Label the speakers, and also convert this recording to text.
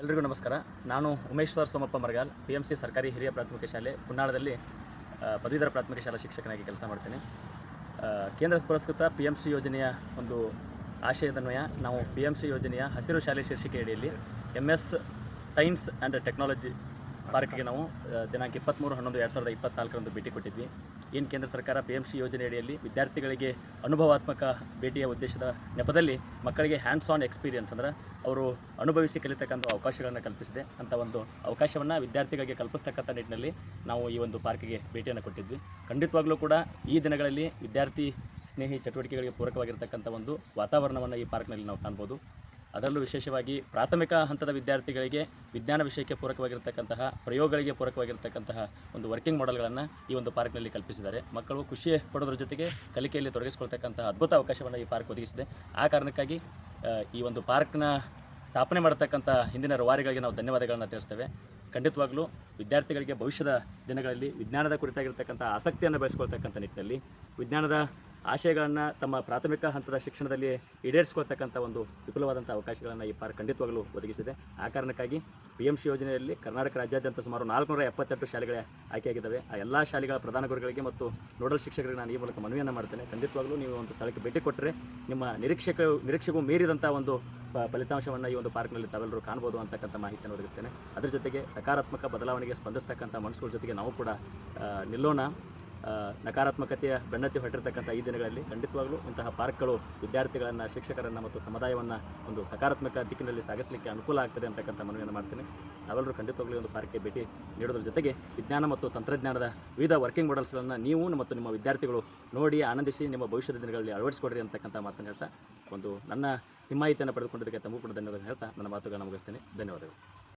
Speaker 1: ಎಲ್ರಿಗೂ ನಮಸ್ಕಾರ. ನಾನು ಉಮೇಶ್ವರ್ ಸೋಮಪ್ಪ ಮರಗಾಲ್, PMC ಸರ್ಕಾರಿ ಹಿರಿಯ ಪ್ರಾಥಮಿಕ ಶಾಲೆ ಕುನ್ನಾಳದಲ್ಲಿ ಪದವೀಧರ ಪ್ರಾಥಮಿಕ ಶಾಲಾ ಶಿಕ್ಷಕನಾಗಿ ಕೆಲಸ ಮಾಡ್ತೇನೆ. ಕೇಂದ್ರ ಪುರಸ್ಕೃತ PMC ಯೋಜನೆಯ ಒಂದು ಆಶಯದನ್ವಯ ನಾವು PMC ಯೋಜನೆಯ ಹಸಿರು ಶಾಲೆ ಶೀರ್ಷಿಕೆ ಅಡಿಯಲ್ಲಿ MS ಸೈನ್ಸ್ ಆ್ಯಂಡ್ ಟೆಕ್ನಾಲಜಿ ಪಾರ್ಕ್ಗೆ ನಾವು ದಿನಾಂಕ 23/11/2024 ಭೇಟಿ ಕೊಟ್ಟಿದ್ವಿ. ಏನು ಕೇಂದ್ರ ಸರ್ಕಾರ PMC ಯೋಜನೆ ಅಡಿಯಲ್ಲಿ ವಿದ್ಯಾರ್ಥಿಗಳಿಗೆ ಅನುಭವಾತ್ಮಕ ಭೇಟಿಯ ಉದ್ದೇಶದ ನೆಪದಲ್ಲಿ ಮಕ್ಕಳಿಗೆ ಹ್ಯಾಂಡ್ಸ್ ಆನ್ ಎಕ್ಸ್ಪೀರಿಯನ್ಸ್ ಅಂದರೆ ಅವರು ಅನುಭವಿಸಿ ಕಲಿತಕ್ಕಂಥ ಅವಕಾಶಗಳನ್ನು ಕಲ್ಪಿಸಿದೆ. ಅಂಥ ಒಂದು ಅವಕಾಶವನ್ನು ವಿದ್ಯಾರ್ಥಿಗಳಿಗೆ ಕಲ್ಪಿಸ್ತಕ್ಕಂಥ ನಿಟ್ಟಿನಲ್ಲಿ ನಾವು ಈ ಒಂದು ಪಾರ್ಕಿಗೆ ಭೇಟಿಯನ್ನು ಕೊಟ್ಟಿದ್ವಿ. ಖಂಡಿತವಾಗ್ಲೂ ಕೂಡ ಈ ದಿನಗಳಲ್ಲಿ ವಿದ್ಯಾರ್ಥಿ ಸ್ನೇಹಿ ಚಟುವಟಿಕೆಗಳಿಗೆ ಪೂರಕವಾಗಿರ್ತಕ್ಕಂಥ ಒಂದು ವಾತಾವರಣವನ್ನು ಈ ಪಾರ್ಕ್ನಲ್ಲಿ ನಾವು ಕಾಣ್ಬೋದು. ಅದರಲ್ಲೂ ವಿಶೇಷವಾಗಿ ಪ್ರಾಥಮಿಕ ಹಂತದ ವಿದ್ಯಾರ್ಥಿಗಳಿಗೆ ವಿಜ್ಞಾನ ವಿಷಯಕ್ಕೆ ಪೂರಕವಾಗಿರ್ತಕ್ಕಂತಹ ಪ್ರಯೋಗಗಳಿಗೆ ಪೂರಕವಾಗಿರ್ತಕ್ಕಂತಹ ಒಂದು ವರ್ಕಿಂಗ್ ಮಾಡೆಲ್ಗಳನ್ನು ಈ ಒಂದು ಪಾರ್ಕ್ನಲ್ಲಿ ಕಲ್ಪಿಸಿದ್ದಾರೆ. ಮಕ್ಕಳು ಖುಷಿ ಪಡೋದ್ರ ಜೊತೆಗೆ ಕಲಿಕೆಯಲ್ಲಿ ತೊಡಗಿಸ್ಕೊಳ್ತಕ್ಕಂತಹ ಅದ್ಭುತ ಅವಕಾಶವನ್ನು ಈ ಪಾರ್ಕ್ ಒದಗಿಸಿದೆ. ಆ ಕಾರಣಕ್ಕಾಗಿ ಈ ಒಂದು ಪಾರ್ಕ್ನ ಸ್ಥಾಪನೆ ಮಾಡತಕ್ಕಂಥ ಹಿಂದಿನ ರೂವಾರಿಗಳಿಗೆ ನಾವು ಧನ್ಯವಾದಗಳನ್ನು ತಿಳಿಸ್ತೇವೆ. ಖಂಡಿತವಾಗ್ಲೂ ವಿದ್ಯಾರ್ಥಿಗಳಿಗೆ ಭವಿಷ್ಯದ ದಿನಗಳಲ್ಲಿ ವಿಜ್ಞಾನದ ಕುರಿತಾಗಿರ್ತಕ್ಕಂಥ ಆಸಕ್ತಿಯನ್ನು ಬೆಳೆಸ್ಕೊಳ್ತಕ್ಕಂಥ ನಿಟ್ಟಿನಲ್ಲಿ ವಿಜ್ಞಾನದ ಆಶಯಗಳನ್ನು ತಮ್ಮ ಪ್ರಾಥಮಿಕ ಹಂತದ ಶಿಕ್ಷಣದಲ್ಲಿ ಈಡೇರಿಸ್ಕೊಳ್ತಕ್ಕಂಥ ಒಂದು ವಿಪುಲವಾದಂಥ ಅವಕಾಶಗಳನ್ನು ಈ ಪಾರ್ಕ್ ಖಂಡಿತವಾಗಲೂ ಒದಗಿಸಿದೆ. ಆ ಕಾರಣಕ್ಕಾಗಿ PMC ಯೋಜನೆಯಲ್ಲಿ ಕರ್ನಾಟಕ ರಾಜ್ಯಾದ್ಯಂತ ಸುಮಾರು 478 ಶಾಲೆಗಳ ಆಯ್ಕೆಯಾಗಿದ್ದಾವೆ. ಆ ಎಲ್ಲ ಶಾಲೆಗಳ ಪ್ರಧಾನ ಗುರುಗಳಿಗೆ ಮತ್ತು ನೋಡಲ್ ಶಿಕ್ಷಕರಿಗೆ ನಾನು ಈ ಮೂಲಕ ಮನವಿಯನ್ನು ಮಾಡ್ತೇನೆ. ಖಂಡಿತವಾಗಲೂ ನೀವು ಒಂದು ಸ್ಥಳಕ್ಕೆ ಭೇಟಿ ಕೊಟ್ಟರೆ ನಿಮ್ಮ ನಿರೀಕ್ಷೆಗೂ ಮೀರಿದಂಥ ಒಂದು ಫಲಿತಾಂಶವನ್ನು ಈ ಒಂದು ಪಾರ್ಕ್ನಲ್ಲಿ ತಾವೆಲ್ಲರೂ ಕಾಣ್ಬೋದು ಅಂತಕ್ಕಂಥ ಮಾಹಿತಿಯನ್ನು ಒದಗಿಸ್ತೇನೆ. ಅದರ ಜೊತೆಗೆ ಸಕಾರಾತ್ಮಕ ಬದಲಾವಣೆಗೆ ಸ್ಪಂದಿಸ್ತಕ್ಕಂಥ ಮನಸ್ಸುಗಳ ಜೊತೆಗೆ ನಾವು ಕೂಡ ನಿಲ್ಲೋಣ. ನಕಾರಾತ್ಮಕತೆಯ ಬೆನ್ನತ್ತಿ ಹೊರಟಿರ್ತಕ್ಕಂಥ ಈ ದಿನಗಳಲ್ಲಿ ಖಂಡಿತವಾಗಲೂ ಇಂತಹ ಪಾರ್ಕ್ಗಳು ವಿದ್ಯಾರ್ಥಿಗಳನ್ನು, ಶಿಕ್ಷಕರನ್ನು ಮತ್ತು ಸಮುದಾಯವನ್ನು ಒಂದು ಸಕಾರಾತ್ಮಕ ದಿಕ್ಕಿನಲ್ಲಿ ಸಾಗಿಸಲಿಕ್ಕೆ ಅನುಕೂಲ ಆಗ್ತದೆ ಅಂತಕ್ಕಂಥ ಮನವಿಯನ್ನು ಮಾಡ್ತೇನೆ. ನಾವೆಲ್ಲರೂ ಖಂಡಿತವಾಗಲೂ ಒಂದು ಪಾರ್ಕ್ಗೆ ಭೇಟಿ ನೀಡೋದ್ರ ಜೊತೆಗೆ ವಿಜ್ಞಾನ ಮತ್ತು ತಂತ್ರಜ್ಞಾನದ ವಿವಿಧ ವರ್ಕಿಂಗ್ ಮಾಡೆಲ್ಸ್ಗಳನ್ನು ನೀವು ಮತ್ತು ನಿಮ್ಮ ವಿದ್ಯಾರ್ಥಿಗಳು ನೋಡಿ ಆನಂದಿಸಿ ನಿಮ್ಮ ಭವಿಷ್ಯದ ದಿನಗಳಲ್ಲಿ ಅಳವಡಿಸಿಕೊಡ್ರಿ ಅಂತಕ್ಕಂಥ ಮಾತನ್ನು ಹೇಳ್ತಾ ಒಂದು ನನ್ನ ಹಿಮಾಯಿತಿಯನ್ನು ಪಡೆದುಕೊಂಡಿದ್ದಕ್ಕೆ ತಮಗೂ ಕೂಡ ಧನ್ಯವಾದ ಹೇಳ್ತಾ ನನ್ನ ಮಾತುಗಳನ್ನು ಮುಗಿಸ್ತೇನೆ. ಧನ್ಯವಾದಗಳು.